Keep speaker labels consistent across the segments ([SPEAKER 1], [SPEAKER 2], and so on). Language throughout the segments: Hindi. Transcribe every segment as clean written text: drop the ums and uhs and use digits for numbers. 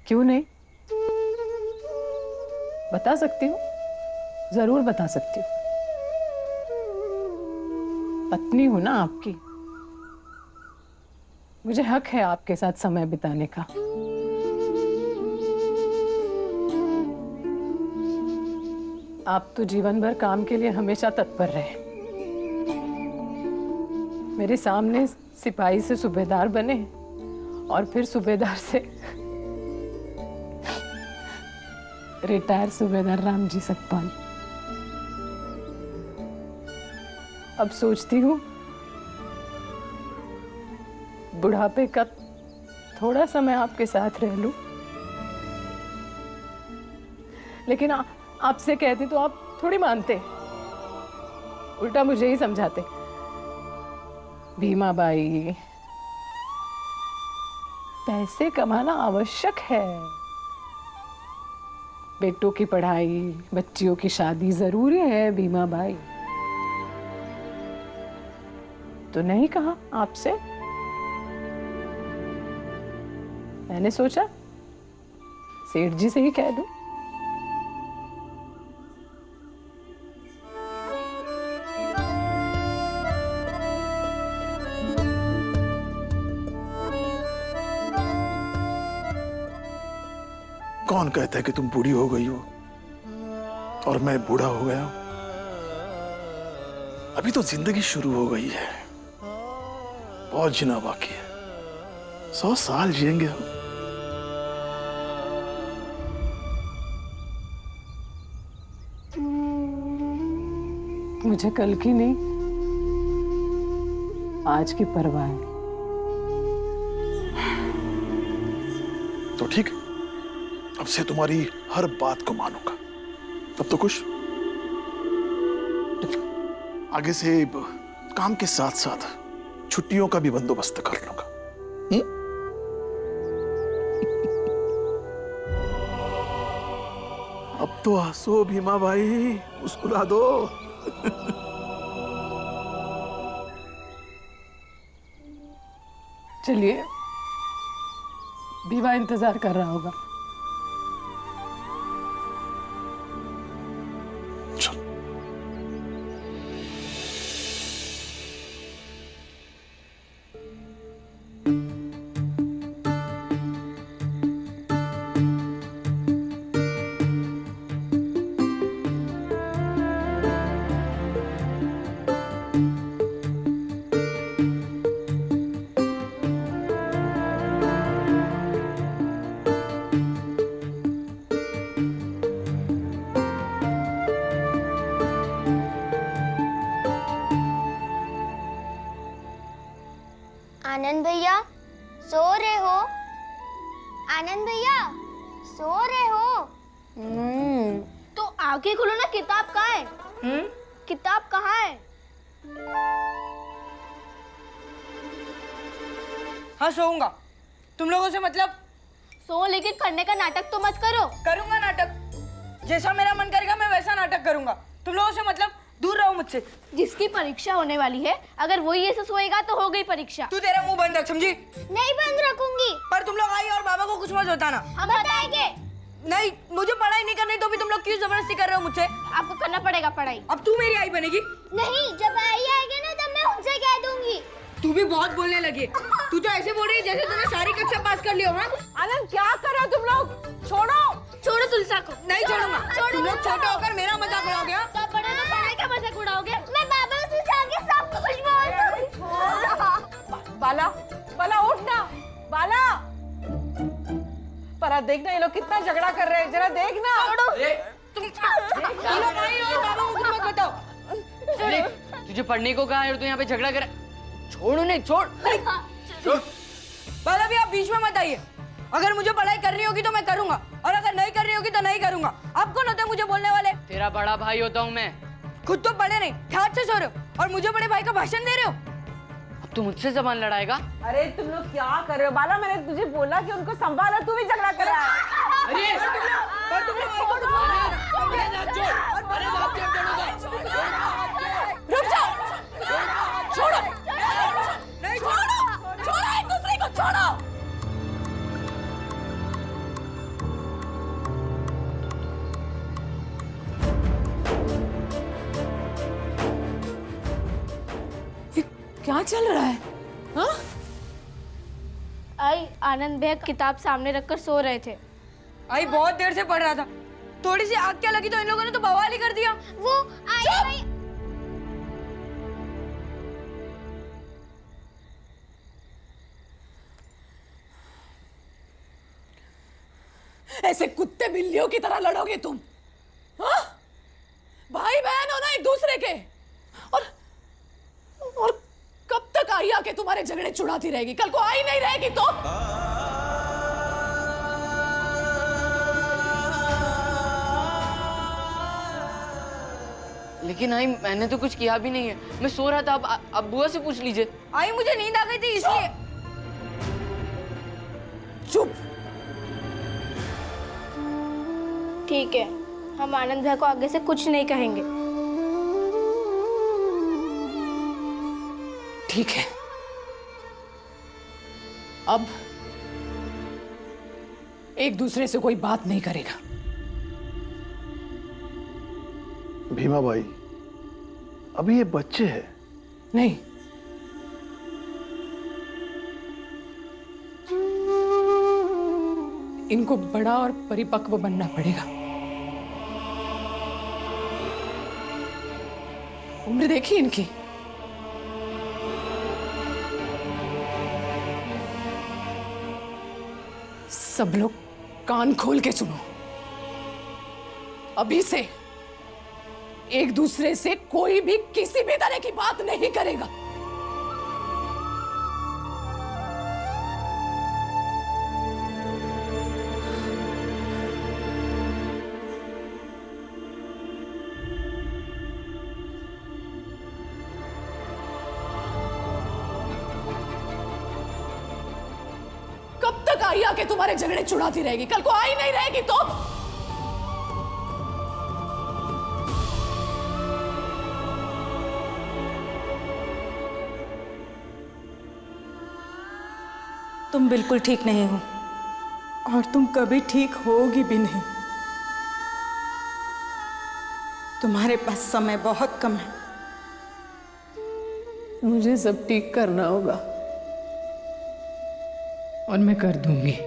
[SPEAKER 1] क्यों नहीं? बता सकती हूँ, जरूर बता सकती हूँ। पत्नी हूं ना आपकी, मुझे हक है आपके साथ समय बिताने का। आप तो जीवन भर काम के लिए हमेशा तत्पर रहे। मेरे सामने सिपाही से सूबेदार बने और फिर सूबेदार से रिटायर सूबेदार रामजी सकपाल। अब सोचती हूँ बुढ़ापे का थोड़ा समय आपके साथ रह लूं, लेकिन आपसे कहती तो आप थोड़ी मानते, उल्टा मुझे ही समझाते। भीमाबाई, पैसे कमाना आवश्यक है, बेटों की पढ़ाई, बच्चियों की शादी जरूरी है भीमाबाई। तो नहीं कहा आपसे? मैंने सोचा सेठ जी से ही कह दूं।
[SPEAKER 2] कौन कहता है कि तुम बूढ़ी हो गई हो और मैं बूढ़ा हो गया हूं? अभी तो जिंदगी शुरू हो गई है, बहुत जीना बाकी है। 100 साल जिएंगे हम।
[SPEAKER 1] मुझे कल की नहीं, आज की परवाह है।
[SPEAKER 2] तो ठीक, अब से तुम्हारी हर बात को मानूंगा। तब तो खुश? आगे से काम के साथ साथ छुट्टियों का भी बंदोबस्त कर लूंगा। अब तो हंसो भीमा भाई, मुस्कुरा दो।
[SPEAKER 1] चलिए, भीमा इंतजार कर रहा होगा।
[SPEAKER 3] आनंद भैया सो रहे हो? आनंद भैया सो रहे हो? तो आंखें खोलो ना, किताब कहाँ है? किताब कहाँ है?
[SPEAKER 4] हाँ सोऊंगा। तुम लोगों से मतलब?
[SPEAKER 3] सो, लेकिन पढ़ने का नाटक तो मत करो।
[SPEAKER 4] करूंगा नाटक, जैसा मेरा मन करेगा मैं वैसा नाटक करूंगा। तुम लोगों से मतलब दूर रहो मुझसे।
[SPEAKER 3] जिसकी परीक्षा होने वाली है, अगर वही ऐसे सोएगा तो हो गई परीक्षा।
[SPEAKER 4] तू तेरा मुंह बंद रख, समझी?
[SPEAKER 3] नहीं बंद रखूंगी।
[SPEAKER 4] पर तुम लोग आई और बाबा को कुछ मत बताना।
[SPEAKER 3] हम बताएंगे।
[SPEAKER 4] नहीं, मुझे पढ़ाई नहीं करनी तो भी तुम लोग क्यों जबरदस्ती कर रहे हो मुझसे?
[SPEAKER 3] आपको करना पड़ेगा पढ़ाई।
[SPEAKER 4] अब तू मेरी आई बनेगी?
[SPEAKER 3] नहीं, जब आई आएगी ना तब मैं उनसे कह दूंगी।
[SPEAKER 4] तू भी बहुत बोलने लगी। तू तो ऐसे बोल रही है जैसे तूने सारी कक्षा पास कर लियो। हाँ
[SPEAKER 1] आनंद, क्या कर रहे हो तुम लोग? छोड़ो
[SPEAKER 3] छोड़ो तुलसा को।
[SPEAKER 4] नहीं छोड़ूंगा। तुम लोग छोटे होकर मेरा मजाक उड़ाओगे?
[SPEAKER 3] तो बड़े तो पढ़ाई का मजाक उड़ाओगे। मैं बाबा से जाके सब कुछ बोल दूंगी।
[SPEAKER 1] बाला, बाला उठ ना, बाला। पर देखना ये लोग कितना झगड़ा कर रहे हैं, जरा देखना।
[SPEAKER 4] तुम लोग आई और बाबा को कुछ मत बताओ।
[SPEAKER 5] तुझे पढ़ने को कहा है और तू यहाँ पे झगड़ा कर। छोड़ उन्हें, छोड़।
[SPEAKER 4] बाला भी आप बीच में मत आइए। अगर मुझे पढ़ाई करनी होगी तो मैं करूंगा, और अगर नहीं करनी होगी तो नहीं करूंगा। आप कौन होते हैं मुझे बोलने वाले?
[SPEAKER 5] तेरा बड़ा भाई होता हूँ मैं।
[SPEAKER 4] खुद तो पढ़े नहीं, ठाट से सो रहे हो और मुझे बड़े भाई का भाषण दे रहे हो।
[SPEAKER 5] अब तू मुझसे जबान लड़ाएगा?
[SPEAKER 1] अरे तुम लोग क्या कर रहे हो? बाला, मैंने तुझे बोला कि उनको संभालो, तू भी झगड़ा कर रहा है।
[SPEAKER 5] अरे
[SPEAKER 4] पर तुम लोग
[SPEAKER 1] रुक जाओ, छोड़ो,
[SPEAKER 4] नहीं
[SPEAKER 1] छोड़ो, छोड़ो एक दूसरे को, छोड़ो। चल रहा है? हाँ?
[SPEAKER 3] आई आनंद भैया किताब सामने रखकर सो रहे थे।
[SPEAKER 4] आई बहुत देर से पढ़ रहा था, थोड़ी सी आग क्या लगी तो इन लोगों ने तो बवाल ही कर दिया।
[SPEAKER 3] वो आई
[SPEAKER 1] ऐसे कुत्ते बिल्लियों की तरह लड़ोगे तुम? हाँ? भाई बहन हो ना एक दूसरे के, और कब तक आई आके तुम्हारे झगड़े छुड़ाती रहेगी? कल को आई नहीं रहेगी तो?
[SPEAKER 5] लेकिन आई मैंने तो कुछ किया भी नहीं है, मैं सो रहा था। अब बुआ से पूछ लीजिए।
[SPEAKER 4] आई मुझे नींद आ गई थी इसलिए।
[SPEAKER 1] चुप।
[SPEAKER 3] ठीक है, हम आनंद भैया को आगे से कुछ नहीं कहेंगे।
[SPEAKER 1] ठीक है, अब एक दूसरे से कोई बात नहीं करेगा।
[SPEAKER 2] भीमा भाई, अभी ये बच्चे हैं।
[SPEAKER 1] नहीं, इनको बड़ा और परिपक्व बनना पड़ेगा। उम्र देखी इनकी। सब लोग कान खोल के सुनो, अभी से एक दूसरे से कोई भी किसी भी तरह की बात नहीं करेगा। कब तक आई आके तुम्हारे झगड़े छुड़ाती रहेगी? कल को आई नहीं रहेगी तो?
[SPEAKER 6] तुम बिल्कुल ठीक नहीं हो और तुम कभी ठीक होगी भी नहीं। तुम्हारे पास समय बहुत कम है।
[SPEAKER 1] मुझे सब ठीक करना होगा और मैं कर दूंगी।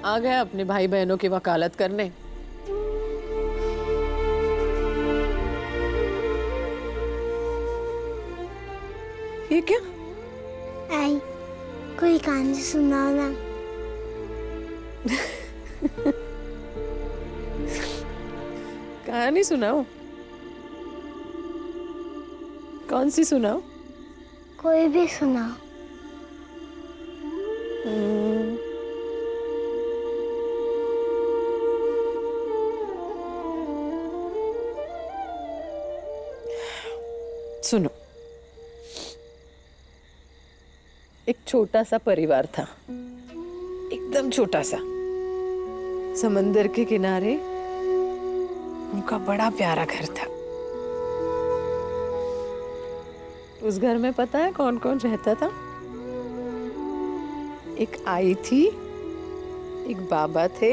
[SPEAKER 1] आ गया अपने भाई बहनों की वकालत करने। ये क्या?
[SPEAKER 3] आई कोई कहानी सुनाओ ना।
[SPEAKER 1] कहानी सुनाओ? कौन सी सुनाओ?
[SPEAKER 3] कोई भी सुनाओ।
[SPEAKER 1] सुनो, एक छोटा सा परिवार था, एकदम छोटा सा, समंदर के किनारे उनका बड़ा प्यारा घर था। उस घर में पता है कौन कौन रहता था? एक आई थी, एक बाबा थे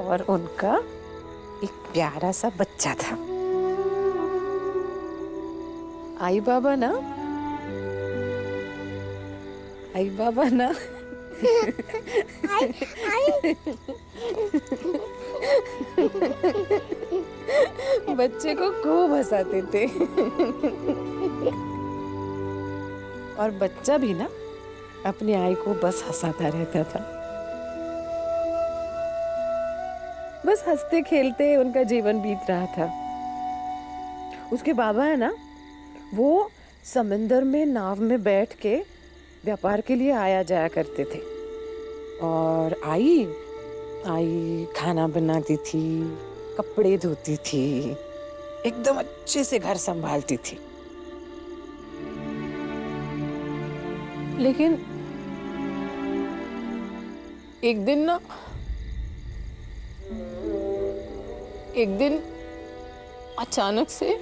[SPEAKER 1] और उनका एक प्यारा सा बच्चा था। आई बाबा ना बच्चे को खूब हंसाते थे और बच्चा भी ना अपनी आई को बस हंसाता रहता था। बस हंसते खेलते उनका जीवन बीत रहा था। उसके बाबा है ना, वो समंदर में नाव में बैठ के व्यापार के लिए आया जाया करते थे और आई खाना बनाती थी, कपड़े धोती थी, एकदम अच्छे से घर संभालती थी। लेकिन एक दिन अचानक से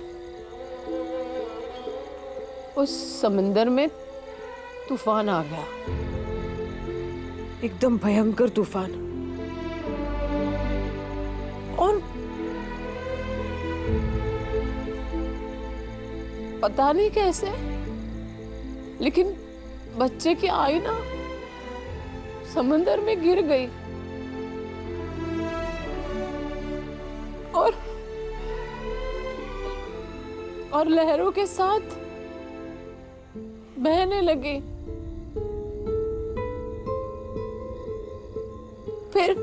[SPEAKER 1] उस समंदर में तूफान आ गया, एकदम भयंकर तूफान। और पता नहीं कैसे, लेकिन बच्चे की आई ना समंदर में गिर गई और लहरों के साथ बहने लगी। फिर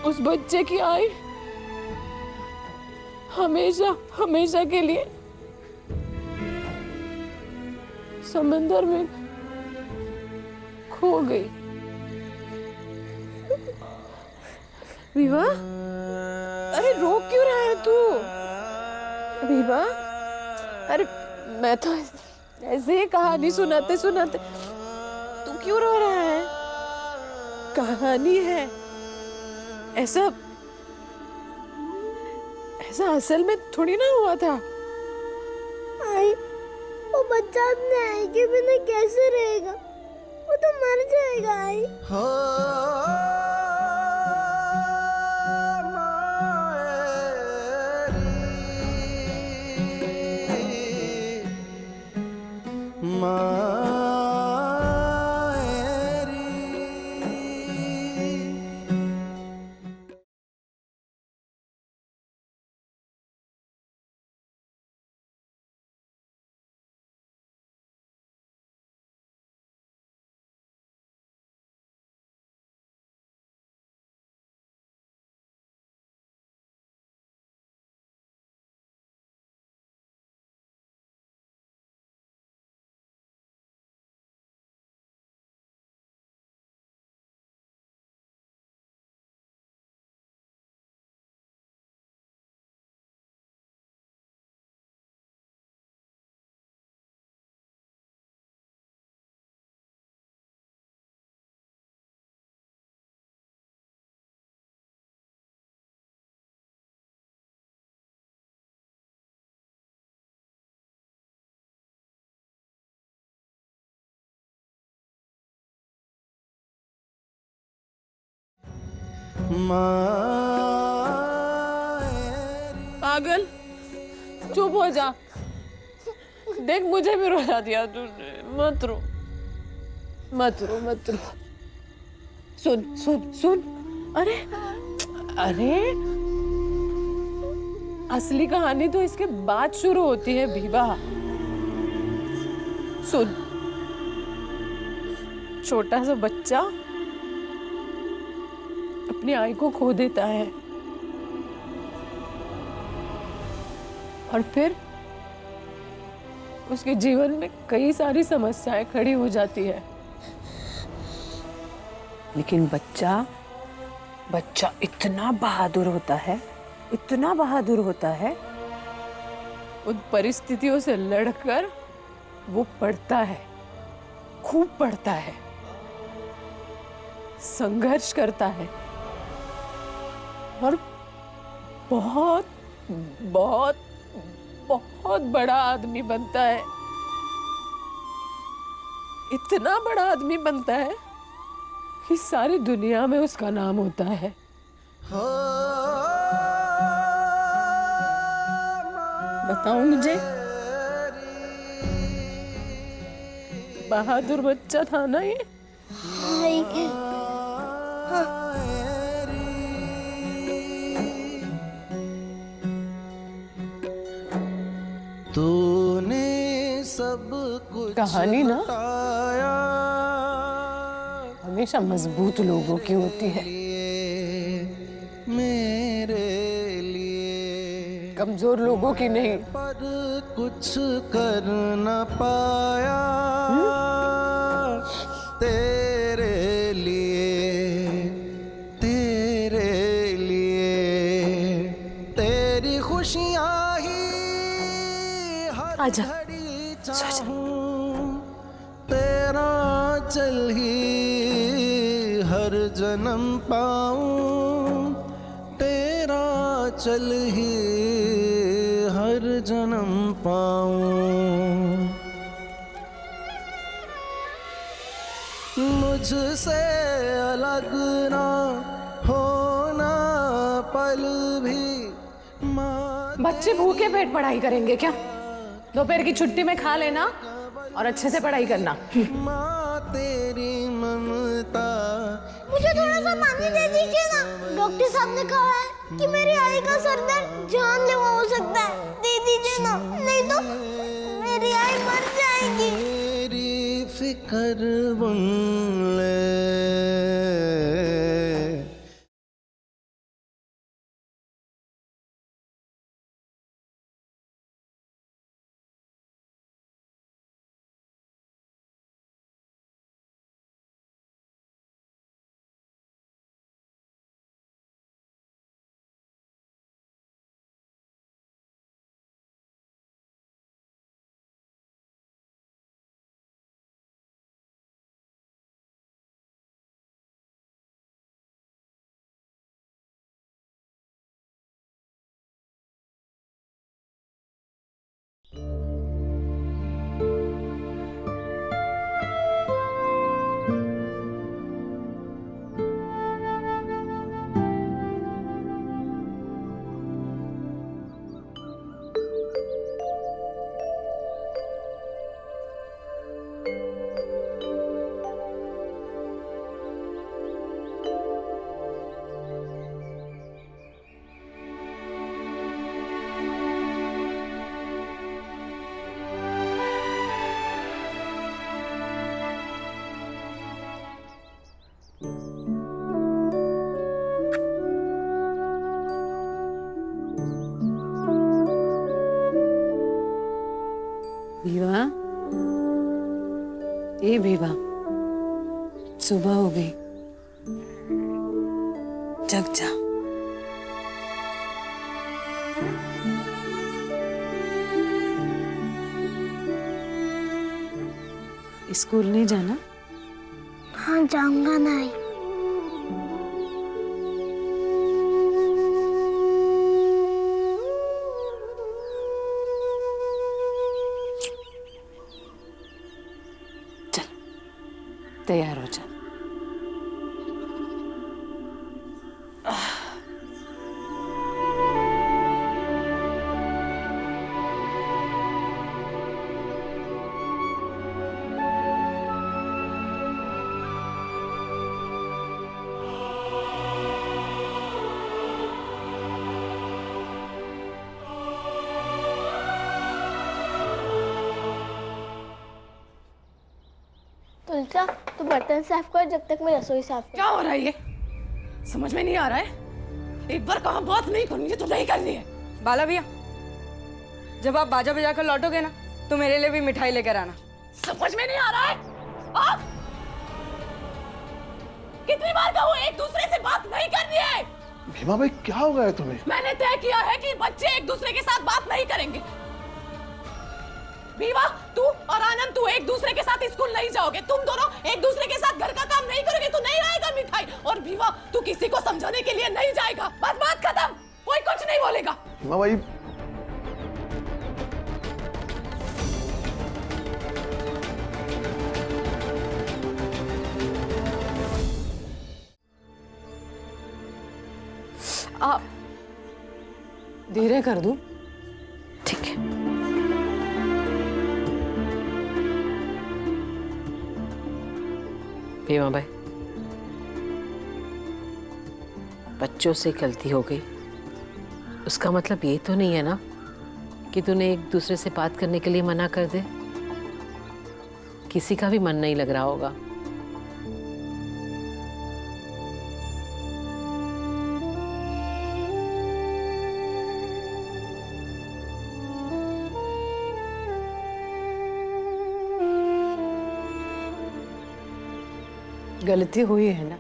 [SPEAKER 1] उस बच्चे की आई हमेशा हमेशा के लिए समंदर में खो गई। विवा, अरे रो क्यों रहा है तू? विवा, अरे मैं तो ऐसे ही कहानी सुनाते सुनाते, तू क्यों रो रहा है? कहानी है, ऐसा असल में थोड़ी ना हुआ था।
[SPEAKER 3] आई, वो बच्चा अपने आई के बिना कैसे रहेगा? वो तो मर जाएगा। आई
[SPEAKER 1] पागल, चुप हो जा। देख, मुझे भी रुला दिया तूने। मत रो, मत रो, मत रो। सुन सुन सुन, अरे अरे, असली कहानी तो इसके बाद शुरू होती है बीबा। सुन, छोटा सा बच्चा अपनी आई को खो देता है और फिर उसके जीवन में कई सारी समस्याएं खड़ी हो जाती है। लेकिन बच्चा इतना बहादुर होता है, इतना बहादुर होता है, उन परिस्थितियों से लड़कर वो पढ़ता है, खूब पढ़ता है, संघर्ष करता है और बहुत बहुत बहुत बड़ा आदमी बनता है। इतना बड़ा आदमी बनता है कि सारी दुनिया में उसका नाम होता है। बताओ मुझे, बहादुर बच्चा था ना ये?
[SPEAKER 7] तूने सब कुछ
[SPEAKER 1] कहानी ना हमेशा मजबूत लोगों की होती है,
[SPEAKER 7] मेरे लिए,
[SPEAKER 1] कमजोर लोगों की नहीं।
[SPEAKER 7] पर कुछ कर न पाया तेरे लिए, तेरे लिए, तेरी खुशियाँ ही हर
[SPEAKER 1] आजा।
[SPEAKER 7] घड़ी चाहूं तेरा चल ही हर जन्म पाऊं, तेरा चल ही हर जन्म पाऊं। मुझसे अलग ना होना पल भी।
[SPEAKER 1] बच्चे भूखे पेट पढ़ाई करेंगे क्या? दोपहर की छुट्टी में खा लेना और अच्छे से पढ़ाई करना।
[SPEAKER 7] माँ तेरी ममता।
[SPEAKER 3] मुझे थोड़ा सा पानी दे दीजिए ना। डॉक्टर साहब ने कहा है कि मेरी आई का सर दर्द जानलेवा हो सकता है। दे दीजिए ना, नहीं तो मेरी आई मर जाएगी।
[SPEAKER 7] मेरी फिक्र बुन ले।
[SPEAKER 1] भीवा, ए भीवा, सुबह हो गई, जग जा। स्कूल नहीं जाना?
[SPEAKER 3] हाँ जाऊंगा नहीं।
[SPEAKER 1] तैयार हो जा।
[SPEAKER 3] तुलसा, तू बर्तन साफ कर जब तक मैं रसोई साफ कर।
[SPEAKER 1] क्या हो रहा है ये? समझ में नहीं आ रहा है। एक बार कहा बात नहीं करनी है तो नहीं करनी है।
[SPEAKER 4] बाला भैया, जब आप बाजा बजा कर लौटोगे ना तो मेरे लिए भी मिठाई लेकर आना।
[SPEAKER 1] समझ में नहीं आ रहा है? आप कितनी बार कहूं एक दूसरे से बात नहीं करनी है।
[SPEAKER 2] भीमा भाई क्या हो गया है तुम्हें?
[SPEAKER 1] मैंने तय किया है कि बच्चे एक दूसरे के साथ बात नहीं करेंगे। भीवा, तू और आनंद, तू एक दूसरे के साथ स्कूल नहीं जाओगे। तुम दोनों एक दूसरे के साथ घर का काम नहीं करोगे तो नहीं आएगा मिठाई। और भीवा, तू किसी को समझाने के लिए नहीं जाएगा। बस बात खत्म, कोई कुछ नहीं बोलेगा।
[SPEAKER 2] भीमा भाई
[SPEAKER 1] आप धीरे कर दूं? ठीक है। भीमा भाई, बच्चों से गलती हो गई, उसका मतलब ये तो नहीं है ना कि तूने एक दूसरे से बात करने के लिए मना कर दे। किसी का भी मन नहीं लग रहा होगा। गलती हुई है ना?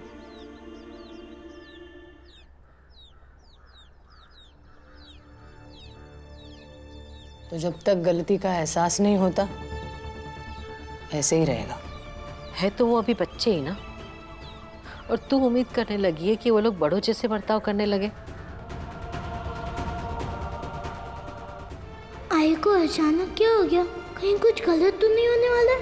[SPEAKER 1] तो जब तक गलती का एहसास नहीं होता ऐसे ही रहेगा। है तो वो अभी बच्चे ही ना, और तू उम्मीद करने लगी है कि वो लोग बड़ों जैसे बर्ताव करने लगे।
[SPEAKER 3] आई को अचानक क्या हो गया? कहीं कुछ गलत तो नहीं होने वाला है?